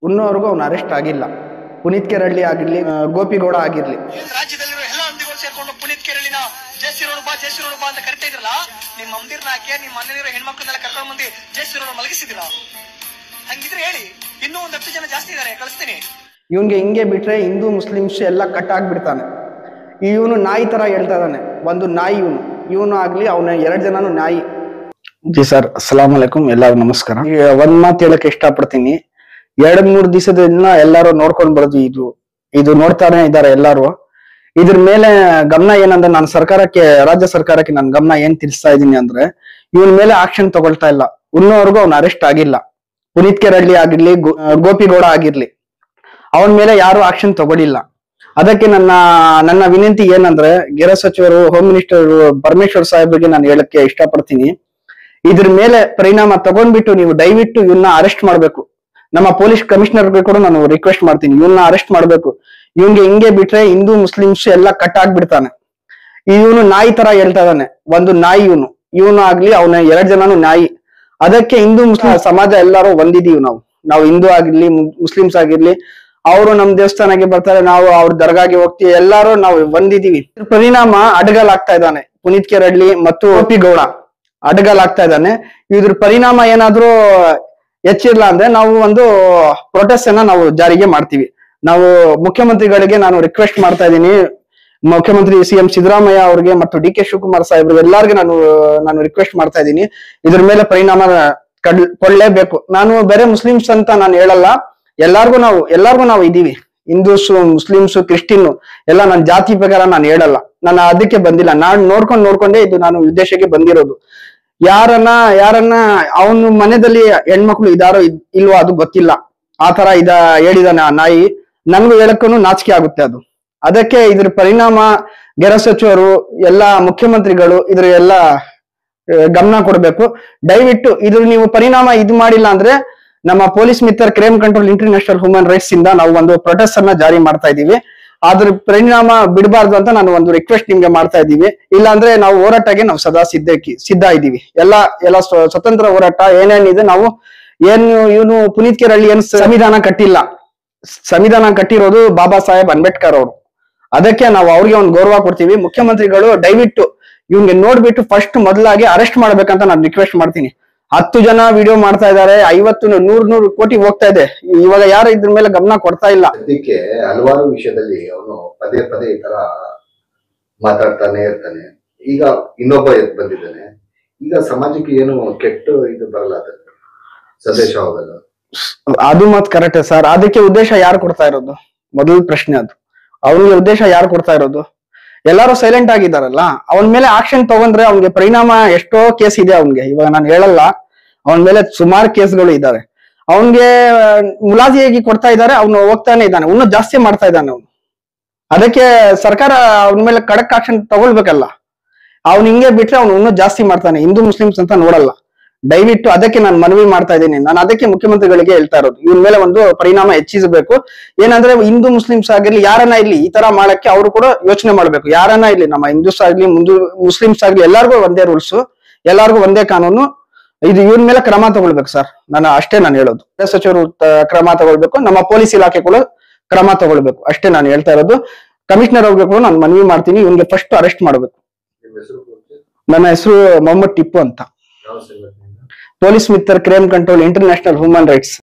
ಇನ್ನೂವರೆಗೂ ಅವ್ನು ಅರೆಸ್ಟ್ ಆಗಿಲ್ಲ. ಪುನೀತ್ ಕೆರಳ್ಳಿ ಆಗಿರ್ಲಿ, ಗೋಪಿಗೌಡ ಆಗಿರ್ಲಿ. ರಾಜ್ಯದಲ್ಲಿರುವ ಎಲ್ಲ ಹಂದಿಗಳು ಸೇರ್ಕೊಂಡು ಪುನೀತ್ ಕೆರಳಿನ ಜಯಸಿರೋಡು ಬಾ ಅಂತ ಕರಿತಾ ಇದ್ರಲ್ಲ, ನಿಮ್ಮ ಮಂದಿರ್ನ ಹಾಕಿ ನಿಮ್ಮ ಮನೇಲಿರೋ ಹೆಣ್ಮಕ್ಳನ್ನೆಲ್ಲ ಕರ್ಕೊಂಡು ಬಂದು ಜಯಸಿರೋಡು ಮಲಗಿಸಿದಿರ. ಹಂಗಿದ್ರೆ ಹೇಳಿ, ಇನ್ನೂ 10 ಜನ ಜಾಸ್ತಿ ಇದಾರೆ, ಕಳಿಸ್ತೀನಿ. ಇವನ್ಗೆ ಹಿಂಗೆ ಬಿಟ್ರೆ ಹಿಂದೂ ಮುಸ್ಲಿಮ್ಸ್ ಎಲ್ಲ ಕಟ್ ಆಗ್ಬಿಡ್ತಾನೆ. ಇವನು ನಾಯಿ ತರ ಹೇಳ್ತಾ ಇದ್ದಾನೆ. ಒಂದು ನಾಯಿ ಇವನು ಆಗ್ಲಿ, ಅವನ 2 ಜನನು ನಾಯಿ. ಜಿ ಸರ್, ಅಸ್ಸಲಾಂ ವಲೈಕುಂ, ಎಲ್ಲರಿಗೂ ನಮಸ್ಕಾರ. ಒಂದ್ ಮಾತು ಹೇಳಕ್ ಇಷ್ಟಪಡ್ತೀನಿ. 2-3 ದಿವಸದಿಂದ ಎಲ್ಲಾರು ನೋಡ್ಕೊಂಡ್ ಬರೋದು ಇದು ನೋಡ್ತಾನೆ ಇದ್ದಾರೆ ಎಲ್ಲಾರು. ಇದ್ರ ಮೇಲೆ ಗಮನ ಏನಂದ್ರೆ, ನಾನು ರಾಜ್ಯ ಸರ್ಕಾರಕ್ಕೆ ನಾನು ಗಮನ ಏನ್ ತಿಳಿಸ್ತಾ ಇದ್ದೀನಿ ಅಂದ್ರೆ, ಇವನ್ ಮೇಲೆ ಆಕ್ಷನ್ ತಗೊಳ್ತಾ ಇಲ್ಲ. ಇನ್ನೂವರೆಗೂ ಅವ್ನ ಅರೆಸ್ಟ್ ಆಗಿಲ್ಲ. ಪುನೀತ್ ಕೆರಳ್ಳಿ ಆಗಿರ್ಲಿ, ಗೋಪಿಗೌಡ ಆಗಿರ್ಲಿ, ಅವನ ಮೇಲೆ ಯಾರು ಆಕ್ಷನ್ ತಗೊಳ್ಳಿಲ್ಲ. ಅದಕ್ಕೆ ನನ್ನ ವಿನಂತಿ ಏನಂದ್ರೆ, ಗೃಹ ಸಚಿವರು, ಹೋಮ್ ಮಿನಿಸ್ಟರ್ ಪರಮೇಶ್ವರ್ ಸಾಹೇಬ್ರಿಗೆ ನಾನು ಹೇಳಕ್ಕೆ ಇಷ್ಟಪಡ್ತೀನಿ. ಇದ್ರ ಮೇಲೆ ಪರಿಣಾಮ ತಗೊಂಡ್ಬಿಟ್ಟು ನೀವು ದಯವಿಟ್ಟು ಇವನ್ನ ಅರೆಸ್ಟ್ ಮಾಡ್ಬೇಕು. ನಮ್ಮ ಪೊಲೀಸ್ ಕಮಿಷನರ್ಗೆ ಕೂಡ ನಾನು ರಿಕ್ವೆಸ್ಟ್ ಮಾಡ್ತೀನಿ, ಇವನ್ನ ಅರೆಸ್ಟ್ ಮಾಡ್ಬೇಕು. ಇವನ್ಗೆ ಹಿಂಗೆ ಬಿಟ್ರೆ ಹಿಂದೂ ಮುಸ್ಲಿಮ್ಸ್ ಎಲ್ಲ ಕಟ್ ಆಗ್ಬಿಡ್ತಾನೆ. ಇವನು ನಾಯಿ ತರ ಹೇಳ್ತಾ ಇದ್ದಾನೆ. ಒಂದು ನಾಯಿ ಇವನು ಆಗ್ಲಿ, ಅವನ 2 ಜನನು ನಾಯಿ. ಅದಕ್ಕೆ ಹಿಂದೂ ಮುಸ್ಲಿಂ ಸಮಾಜ ಎಲ್ಲಾರು ಒಂದಿದೀವಿ. ನಾವು ಹಿಂದೂ ಆಗಿರ್ಲಿ, ಮುಸ್ಲಿಮ್ಸ್ ಆಗಿರ್ಲಿ, ಅವರು ನಮ್ ದೇವಸ್ಥಾನಕ್ಕೆ ಬರ್ತಾರೆ, ನಾವು ಅವ್ರ ದರ್ಗಾಗೆ ಹೋಗ್ತೀವಿ, ಎಲ್ಲಾರು ನಾವು ಒಂದಿದೀವಿ. ಪರಿಣಾಮ ಅಡ್ಗಲಾಗ್ತಾ ಇದ್ದಾನೆ ಪುನೀತ್ ಕೆರಳ್ಳಿ ಮತ್ತು ಗೋಪಿಗೌಡ, ಅಡ್ಗಲಾಗ್ತಾ ಇದ್ದಾನೆ. ಇದ್ರ ಪರಿಣಾಮ ಏನಾದ್ರೂ ಹೆಚ್ಚಿಲ್ಲ ಅಂದ್ರೆ ನಾವು ಒಂದು ಪ್ರೊಟೆಸ್ಟ್ ಅನ್ನ ನಾವು ಜಾರಿಗೆ ಮಾಡ್ತೀವಿ. ನಾವು ಮುಖ್ಯಮಂತ್ರಿಗಳಿಗೆ ನಾನು ರಿಕ್ವೆಸ್ಟ್ ಮಾಡ್ತಾ ಇದ್ದೀನಿ, ಮುಖ್ಯಮಂತ್ರಿ CM ಸಿದ್ದರಾಮಯ್ಯ ಅವ್ರಿಗೆ ಮತ್ತು DK ಶಿವಕುಮಾರ್ ಸಾಹೇಬ್ರಿಗೆ ಎಲ್ಲಾರ್ಗೆ ನಾನು ರಿಕ್ವೆಸ್ಟ್ ಮಾಡ್ತಾ ಇದ್ದೀನಿ, ಇದ್ರ ಮೇಲೆ ಪರಿಣಾಮ ಕೊಳ್ಳೇಬೇಕು. ನಾನು ಬೇರೆ ಮುಸ್ಲಿಮ್ಸ್ ಅಂತ ನಾನು ಹೇಳಲ್ಲ, ಎಲ್ಲಾರ್ಗು ನಾವು ಇದೀವಿ. ಹಿಂದೂಸ್, ಮುಸ್ಲಿಮ್ಸ್, ಕ್ರಿಶ್ಚಿಯನ್ ಎಲ್ಲ ನನ್ನ ಜಾತಿ ಪ್ರಕಾರ ನಾನು ಹೇಳಲ್ಲ. ನಾನು ಅದಕ್ಕೆ ಬಂದಿಲ್ಲ. ನಾನು ನೋಡ್ಕೊಂಡೇ ನಾನು ವಿದೇಶಕ್ಕೆ ಬಂದಿರೋದು. ಯಾರನ್ನ ಅವನ ಮನೆಯಲ್ಲಿ ಹೆಣ್ಮಕ್ಳು ಇದಾರೋ ಇಲ್ವೋ ಅದು ಗೊತ್ತಿಲ್ಲ. ಆ ತರ ಹೇಳಿದಾನೆ ಆ ನಾಯಿ. ನನ್ಗೂ ಹೇಳಕ್ಕೂ ನಾಚಿಕೆ ಆಗುತ್ತೆ ಅದು. ಅದಕ್ಕೆ ಇದ್ರ ಪರಿಣಾಮ ಗೃಹ ಸಚಿವರು, ಎಲ್ಲಾ ಮುಖ್ಯಮಂತ್ರಿಗಳು ಇದ್ರ ಎಲ್ಲ ಗಮನ ಕೊಡ್ಬೇಕು. ದಯವಿಟ್ಟು ಇದ್ರ ನೀವು ಪರಿಣಾಮ ಮಾಡಿಲ್ಲ ಅಂದ್ರೆ, ನಮ್ಮ police Mitra crime control international human rights ಇಂದ ನಾವು ಒಂದು ಪ್ರೊಟೆಸ್ಟ್ ಅನ್ನ ಜಾರಿ ಮಾಡ್ತಾ ಇದೀವಿ. ಅದ್ರ ಪರಿಣಾಮ ಬಿಡಬಾರ್ದು ಅಂತ ನಾನು ಒಂದು ರಿಕ್ವೆಸ್ಟ್ ನಿಮ್ಗೆ ಮಾಡ್ತಾ ಇದ್ದೀವಿ. ಇಲ್ಲಾಂದ್ರೆ ನಾವು ಹೋರಾಟಕ್ಕೆ ನಾವು ಸದಾ ಸಿದ್ಧ ಇದ್ದೀವಿ. ಎಲ್ಲ ಸ್ವತಂತ್ರ ಹೋರಾಟ ಏನೇನಿದೆ, ನಾವು ಇವನು ಪುನೀತ್ ಕೆರಳ್ಳಿ ಏನು ಸಂವಿಧಾನ ಕಟ್ಟಿರೋದು ಬಾಬಾ ಸಾಹೇಬ್ ಅಂಬೇಡ್ಕರ್ ಅವರು. ಅದಕ್ಕೆ ನಾವು ಅವ್ರಿಗೆ ಒಂದು ಗೌರವ ಕೊಡ್ತೀವಿ. ಮುಖ್ಯಮಂತ್ರಿಗಳು ದಯವಿಟ್ಟು ಇವ್ಗೆ ನೋಡ್ಬಿಟ್ಟು ಫಸ್ಟ್ ಮೊದಲಾಗಿ ಅರೆಸ್ಟ್ ಮಾಡ್ಬೇಕಂತ ನಾನು ರಿಕ್ವೆಸ್ಟ್ ಮಾಡ್ತೀನಿ. 10 ಜನ ವಿಡಿಯೋ ಮಾಡ್ತಾ ಇದ್ದಾರೆ, 50, 100 ಕೋಟಿ ಹೋಗ್ತಾ ಇದೆ. ಇವಾಗ ಯಾರು ಇದ್ರ ಮೇಲೆ ಗಮನ ಕೊಡ್ತಾ ಇಲ್ಲ. ಅದಕ್ಕೆ ಹಲವಾರು ವಿಷಯದಲ್ಲಿ ಅವನು ಪದೇ ಈ ತರ ಮಾತಾಡ್ತಾನೆ ಇರ್ತಾನೆ. ಈಗ ಇನ್ನೊಬ್ಬ ಬಂದಿದ್ದಾನೆ. ಈಗ ಸಮಾಜಕ್ಕೆ ಏನು ಕೆಟ್ಟ ಇದು ಬರಲ್ಲ, ಸಂದೇಶ ಹೋಗಲ್ಲ. ಅದು ಮತ್ ಕರೆಕ್ಟ್ ಸರ್. ಅದಕ್ಕೆ ಉದ್ದೇಶ ಯಾರು ಕೊಡ್ತಾ ಇರೋದು? ಮೊದಲ ಪ್ರಶ್ನೆ ಅದು. ಅವನಿಗೆ ಉದ್ದೇಶ ಯಾರು ಕೊಡ್ತಾ ಇರೋದು? ಎಲ್ಲಾರು ಸೈಲೆಂಟ್ ಆಗಿದಾರಲ್ಲ, ಅವನ ಮೇಲೆ ಆಕ್ಷನ್ ತಗೊಂಡ್ರೆ ಅವನಿಗೆ ಪರಿಣಾಮ. ಎಷ್ಟೋ ಕೇಸ್ ಇದೆ ಅವನ್ಗೆ, ಇವಾಗ ನಾನು ಹೇಳಲ್ಲ. ಅವನ ಮೇಲೆ ಸುಮಾರು ಕೇಸ್ಗಳು ಇದಾವೆ. ಅವನ್ಗೆ ಮುಲಾಜಿಯಾಗಿ ಕೊಡ್ತಾ ಇದ್ದಾರೆ, ಅವನು ಹೋಗ್ತಾನೆ ಇದ್ದಾನೆ, ಇನ್ನೂ ಜಾಸ್ತಿ ಮಾಡ್ತಾ ಇದ್ದಾನೆ ಅವನು. ಅದಕ್ಕೆ ಸರ್ಕಾರ ಅವನ ಮೇಲೆ ಖಡಕ್ ಆಕ್ಷನ್ ತಗೊಳ್ಬೇಕಲ್ಲ. ಅವ್ನು ಹಿಂಗೆ ಬಿಟ್ರೆ ಅವನು ಇನ್ನೂ ಜಾಸ್ತಿ ಮಾಡ್ತಾನೆ. ಹಿಂದೂ ಮುಸ್ಲಿಮ್ಸ್ ಅಂತ ನೋಡಲ್ಲ. ದಯವಿಟ್ಟು ಅದಕ್ಕೆ ನಾನು ಮನವಿ ಮಾಡ್ತಾ ಇದ್ದೀನಿ. ನಾನು ಅದಕ್ಕೆ ಮುಖ್ಯಮಂತ್ರಿಗಳಿಗೆ ಹೇಳ್ತಾ ಇರೋದು, ಇವನ್ ಮೇಲೆ ಒಂದು ಪರಿಣಾಮ ಹೆಚ್ಚಿಸಬೇಕು. ಏನಂದ್ರೆ ಹಿಂದೂ ಮುಸ್ಲಿಮ್ಸ್ ಆಗಿರ್ಲಿ, ಯಾರನ್ನ ಇಲ್ಲಿ ಈ ತರ ಮಾಡಕ್ಕೆ ಅವರು ಕೂಡ ಯೋಚನೆ ಮಾಡ್ಬೇಕು. ಯಾರನ್ನ ಇಲ್ಲಿ ನಮ್ಮ ಹಿಂದೂಸ್ ಆಗ್ಲಿ, ಮುಸ್ಲಿಮ್ಸ್ ಆಗ್ಲಿ, ಎಲ್ಲಾರ್ಗು ಒಂದೇ ರೂಲ್ಸ್, ಎಲ್ಲಾರ್ಗು ಒಂದೇ ಕಾನೂನು. ಇವನ್ ಮೇಲೆ ಕ್ರಮ ತಗೊಳ್ಬೇಕು ಸರ್. ನಾನು ಹೇಳೋದು, ಗೃಹ ಸಚಿವರು ಕ್ರಮ ತಗೊಳ್ಬೇಕು, ನಮ್ಮ ಪೊಲೀಸ್ ಇಲಾಖೆ ಕೂಡ ಕ್ರಮ ತಗೊಳ್ಬೇಕು. ಅಷ್ಟೇ ನಾನು ಹೇಳ್ತಾ ಇರೋದು. ಕಮಿಷನರ್ ಅವ್ರಿಗೆ ಕೂಡ ನಾನು ಮನವಿ ಮಾಡ್ತೀನಿ, ಇವನ್ಗೆ ಫಸ್ಟ್ ಅರೆಸ್ಟ್ ಮಾಡ್ಬೇಕು. ನನ್ನ ಹೆಸರು ಮೊಹಮ್ಮದ್ ಟಿಪ್ಪು ಅಂತ. Police Mitra crime control international human rights.